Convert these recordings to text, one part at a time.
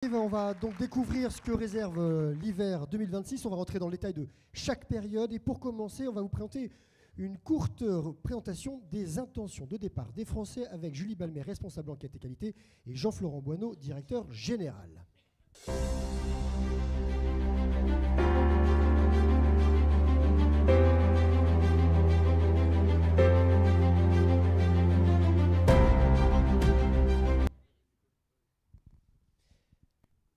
On va donc découvrir ce que réserve l'hiver 2026. On va rentrer dans le détail de chaque période. Et pour commencer, on va vous présenter une courte présentation des intentions de départ des Français avec Julie Balmet, responsable enquête et qualité, et Jean-Florent Boineau, directeur général.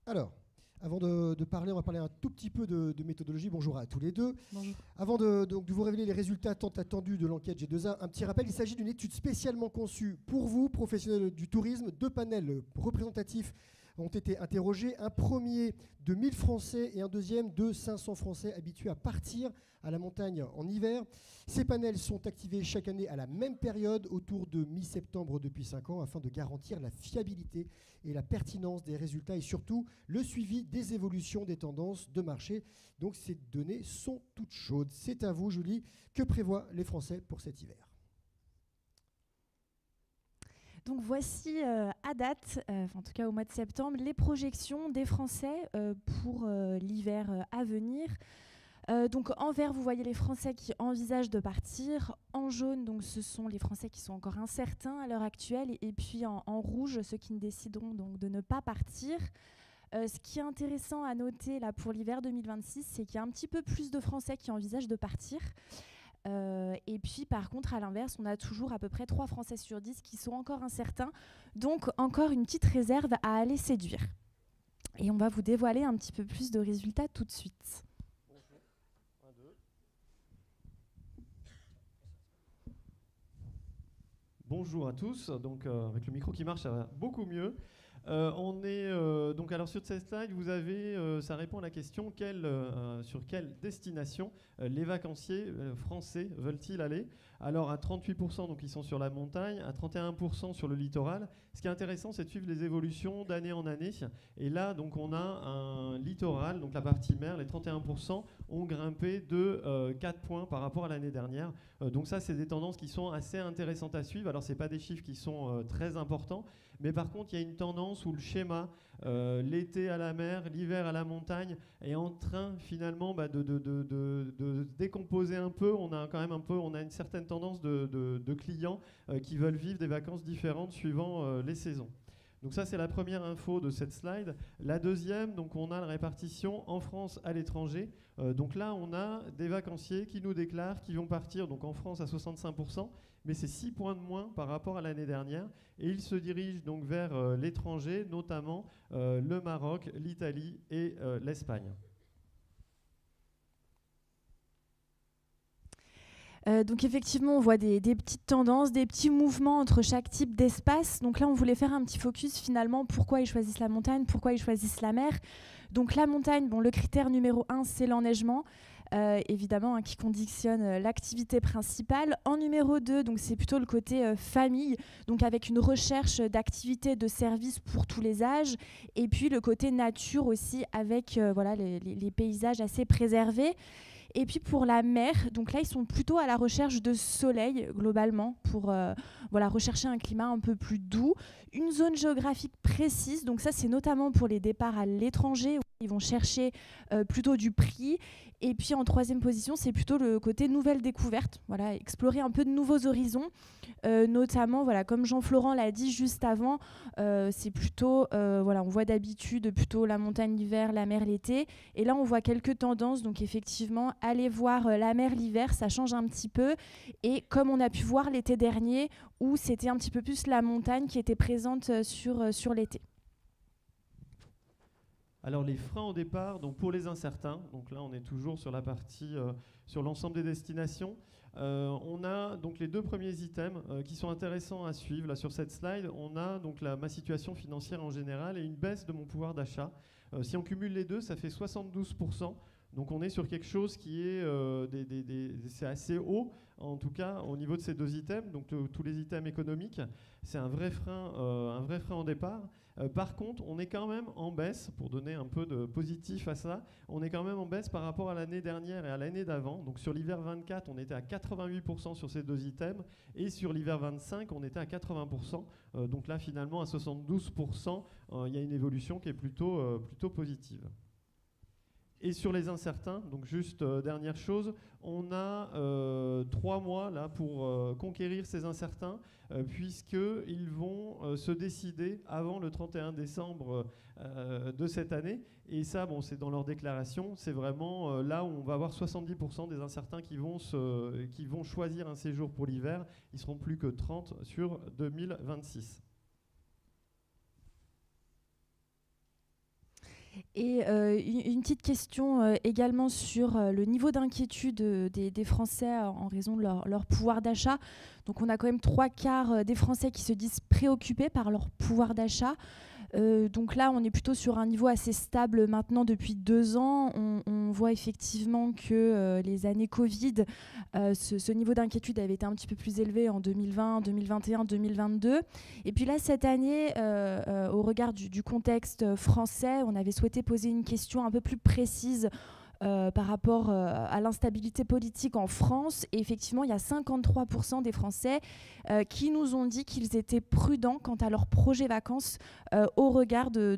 Alors, avant de parler, on va parler un tout petit peu de méthodologie. Bonjour à tous les deux. Bonjour. Avant de vous révéler les résultats tant attendus de l'enquête G2A, un petit rappel, il s'agit d'une étude spécialement conçue pour vous, professionnels du tourisme. 2 panels représentatifs ont été interrogés. Un premier de 1000 Français et un deuxième de 500 Français habitués à partir à la montagne en hiver. Ces panels sont activés chaque année à la même période, autour de mi-septembre depuis 5 ans, afin de garantir la fiabilité et la pertinence des résultats et surtout le suivi des évolutions des tendances de marché. Donc ces données sont toutes chaudes. C'est à vous, Julie. Que prévoient les Français pour cet hiver ? Donc voici à date, en tout cas au mois de septembre, les projections des Français pour l'hiver à venir. Donc en vert, vous voyez les Français qui envisagent de partir. En jaune, donc, ce sont les Français qui sont encore incertains à l'heure actuelle. Et puis en rouge, ceux qui décideront donc de ne pas partir. Ce qui est intéressant à noter là, pour l'hiver 2026, c'est qu'il y a un petit peu plus de Français qui envisagent de partir. Et puis par contre à l'inverse on a toujours à peu près 3 Français sur 10 qui sont encore incertains, donc encore une petite réserve à aller séduire. Et on va vous dévoiler un petit peu plus de résultats tout de suite. Bonjour à tous, donc avec le micro qui marche ça va beaucoup mieux. On est donc alors sur cette slide, vous avez, ça répond à la question sur quelle destination les vacanciers français veulent-ils aller. Alors à 38%, donc ils sont sur la montagne, à 31% sur le littoral. Ce qui est intéressant, c'est de suivre les évolutions d'année en année. Et là, donc on a un littoral, donc la partie mer, les 31% ont grimpé de 4 points par rapport à l'année dernière. Donc ça, c'est des tendances qui sont assez intéressantes à suivre. Alors c'est pas des chiffres qui sont très importants, mais par contre, il y a une tendance où le schéma, l'été à la mer, l'hiver à la montagne, est en train finalement de décomposer un peu. On a quand même on a une certaine tendance de clients qui veulent vivre des vacances différentes suivant les saisons. Donc ça, c'est la première info de cette slide. La deuxième, donc on a la répartition en France, à l'étranger. Donc là, on a des vacanciers qui nous déclarent qu'ils vont partir donc en France à 65%, mais c'est 6 points de moins par rapport à l'année dernière. Et ils se dirigent donc vers l'étranger, notamment le Maroc, l'Italie et l'Espagne. Donc effectivement, on voit des petites tendances, des petits mouvements entre chaque type d'espace. Donc là, on voulait faire un petit focus finalement, pourquoi ils choisissent la montagne, pourquoi ils choisissent la mer. Donc la montagne, bon, le critère numéro 1, c'est l'enneigement, évidemment, qui conditionne l'activité principale. En numéro 2, donc, c'est plutôt le côté famille, donc avec une recherche d'activités de services pour tous les âges. Et puis le côté nature aussi, avec voilà, les paysages assez préservés. Et puis pour la mer, donc là, ils sont plutôt à la recherche de soleil, globalement, pour voilà, rechercher un climat un peu plus doux. Une zone géographique précise, donc ça, c'est notamment pour les départs à l'étranger, où ils vont chercher plutôt du prix. Et puis en 3e position, c'est plutôt le côté nouvelle découverte, voilà, explorer un peu de nouveaux horizons, notamment, voilà, comme Jean-Florent l'a dit juste avant, c'est plutôt, voilà, on voit d'habitude plutôt la montagne l'hiver, la mer l'été, et là on voit quelques tendances, donc effectivement, aller voir la mer l'hiver, ça change un petit peu, et comme on a pu voir l'été dernier, où c'était un petit peu plus la montagne qui était présente sur l'été. Alors les freins au départ, donc pour les incertains, donc là on est toujours sur la partie, sur l'ensemble des destinations. On a donc les 2 premiers items qui sont intéressants à suivre. Là sur cette slide, on a donc ma situation financière en général et une baisse de mon pouvoir d'achat. Si on cumule les deux, ça fait 72% Donc on est sur quelque chose qui est c'est assez haut, en tout cas au niveau de ces 2 items, donc tous les items économiques. C'est un vrai frein en départ. Par contre, on est quand même en baisse, pour donner un peu de positif à ça, on est quand même en baisse par rapport à l'année dernière et à l'année d'avant. Donc sur l'hiver 24, on était à 88% sur ces 2 items, et sur l'hiver 25, on était à 80%. Donc là, finalement, à 72%, il y a une évolution qui est plutôt positive. Et sur les incertains, donc juste dernière chose, on a 3 mois là pour conquérir ces incertains, puisqu'ils vont se décider avant le 31 décembre de cette année. Et ça, bon, c'est dans leur déclaration, c'est vraiment là où on va avoir 70% des incertains qui vont choisir un séjour pour l'hiver. Ils seront plus que 30 sur 2026. Et une petite question également sur le niveau d'inquiétude des Français en raison de leur pouvoir d'achat. Donc on a quand même 3/4 des Français qui se disent préoccupés par leur pouvoir d'achat. Donc là, on est plutôt sur un niveau assez stable maintenant depuis 2 ans. On voit effectivement que les années Covid, ce niveau d'inquiétude avait été un petit peu plus élevé en 2020, 2021, 2022. Et puis là, cette année, au regard du contexte français, on avait souhaité poser une question un peu plus précise par rapport à l'instabilité politique en France. Et effectivement, il y a 53% des Français qui nous ont dit qu'ils étaient prudents quant à leur projet vacances au regard de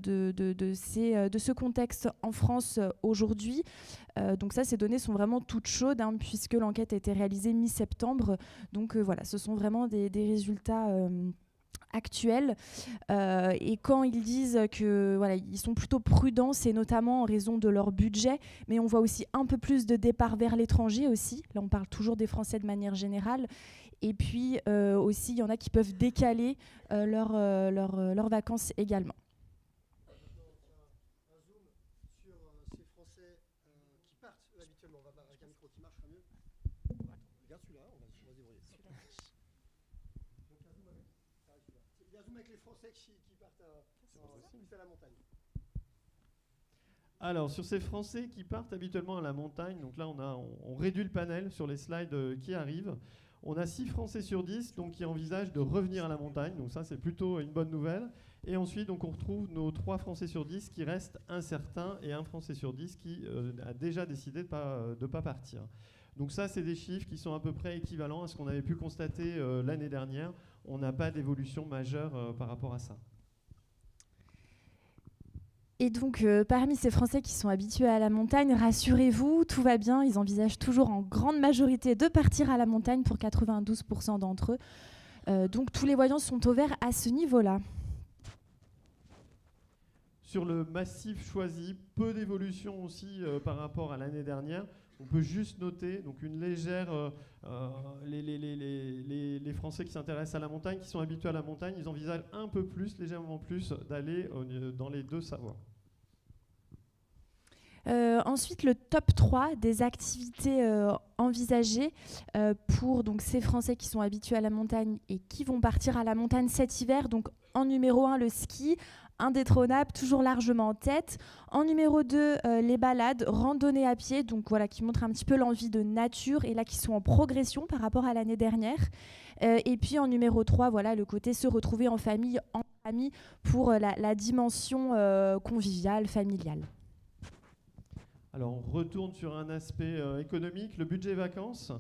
ce contexte en France aujourd'hui. Donc ça, ces données sont vraiment toutes chaudes, hein, puisque l'enquête a été réalisée mi-septembre. Donc voilà, ce sont vraiment des résultats actuels. Et quand ils disent que voilà, ils sont plutôt prudents, c'est notamment en raison de leur budget, mais on voit aussi un peu plus de départs vers l'étranger aussi. Là, on parle toujours des Français de manière générale. Et puis aussi, il y en a qui peuvent décaler leurs vacances également. Un zoom sur ces Français qui partent habituellement. On va voir avec un micro qui marche mieux. Regarde celui-là, on va se débrouiller. Il y a un zoom avec les Français qui partent à la montagne. Alors, sur ces Français qui partent habituellement à la montagne, donc là, on réduit le panel sur les slides qui arrivent. On a 6 Français sur 10 donc, qui envisagent de revenir à la montagne. Donc ça, c'est plutôt une bonne nouvelle. Et ensuite, donc, on retrouve nos 3 Français sur 10 qui restent incertains et 1 Français sur 10 qui a déjà décidé de ne pas partir. Donc ça, c'est des chiffres qui sont à peu près équivalents à ce qu'on avait pu constater l'année dernière. On n'a pas d'évolution majeure par rapport à ça. Et donc, parmi ces Français qui sont habitués à la montagne, rassurez-vous, tout va bien. Ils envisagent toujours en grande majorité de partir à la montagne pour 92% d'entre eux. Donc, tous les voyants sont au vert à ce niveau-là. Sur le massif choisi, peu d'évolution aussi par rapport à l'année dernière. On peut juste noter donc une légère... les Français qui s'intéressent à la montagne, qui sont habitués à la montagne, ils envisagent un peu plus, légèrement plus, d'aller dans les 2 Savoies. Ensuite, le top 3 des activités envisagées pour donc, ces Français qui sont habitués à la montagne et qui vont partir à la montagne cet hiver. Donc, en numéro 1, le ski, indétrônable, toujours largement en tête. En numéro 2, les balades, randonnées à pied, donc voilà, qui montrent un petit peu l'envie de nature et là qui sont en progression par rapport à l'année dernière. Et puis en numéro 3, voilà, le côté se retrouver en famille, pour la dimension conviviale, familiale. Alors on retourne sur un aspect économique, le budget vacances.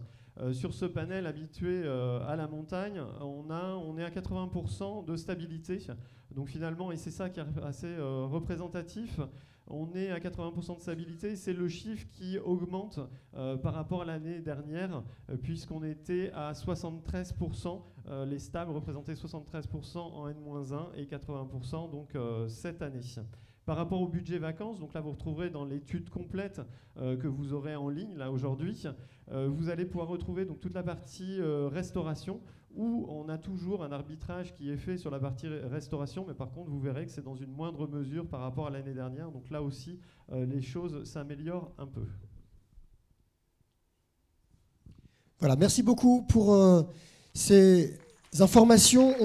Sur ce panel habitué à la montagne, on est à 80% de stabilité. Donc finalement, et c'est ça qui est assez représentatif, on est à 80% de stabilité. C'est le chiffre qui augmente par rapport à l'année dernière, puisqu'on était à 73%. Les stables représentaient 73% en N-1 et 80% donc, cette année. Par rapport au budget vacances, donc là vous retrouverez dans l'étude complète que vous aurez en ligne là aujourd'hui, vous allez pouvoir retrouver donc, toute la partie restauration, où on a toujours un arbitrage qui est fait sur la partie restauration, mais par contre vous verrez que c'est dans une moindre mesure par rapport à l'année dernière, donc là aussi les choses s'améliorent un peu. Voilà, merci beaucoup pour ces informations.